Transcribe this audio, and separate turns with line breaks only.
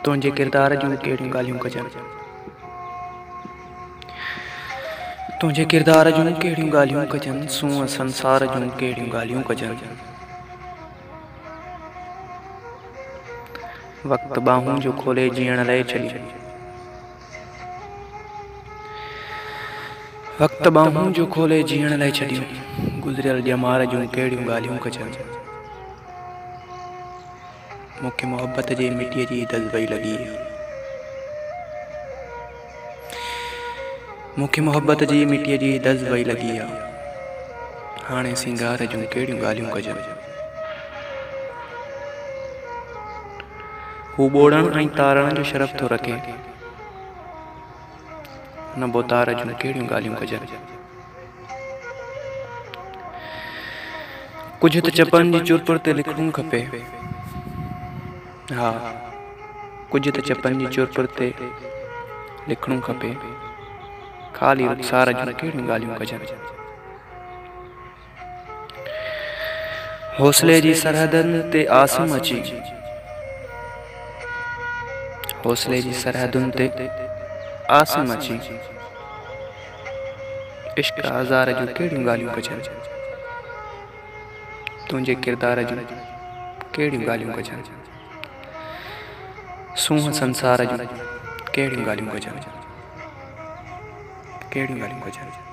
तुंहिंजे किरदार जूं कहिड़ियूं ॻाल्हियूं कजनि। तुंहिंजे किरदार जूं कहिड़ियूं ॻाल्हियूं कजनि, सूंहं संसार जूं कहिड़ियूं ॻाल्हियूं कजनि। वक़्तु ॿाहूं जो खोले जीअण लाइ छॾियो, वक़्तु ॿाहूं जो खोले जीअण लाइ छॾियो। गुज़िरियल ॼमार जूं कहिड़ियूं ॻाल्हियूं कजनि। मूंखे मोहबत जे मिटीअ जी दज़ लॻी आहे, मूंखे मोहबत जी मिटीअ जी दज़ लॻी आहे। हाणे सिंगार जूं कहिड़ियूं ॻाल्हियूं कजनि। हू ॿोड़ण ऐं तारण जो शरफ़ थो रखे, हुन बोतार जूं कहिड़ियूं ॻाल्हियूं कजनि। कुझु त चपनि जी चुरपुर ते लिखणो खपे, हा कुझु त चपनि जी चुरपुर ते लिखणो खपे। ख़ाली रुख़सार जूं कहिड़ियूं ॻाल्हियूं कजनि। हौसले जी सरहदनि ते आसिम अची, हौसले जी सरहदुनि ते आसिम अची। इश्क़ आज़ार जूं कहिड़ियूं ॻाल्हियूं कजनि। तुंहिंजे किरदार जूं कहिड़ियूं ॻाल्हियूं कजनि। सूंहं संसार जूं कहिड़ियूं ॻाल्हियूं कजनि, कहिड़ियूं ॻाल्हियूं कजनि।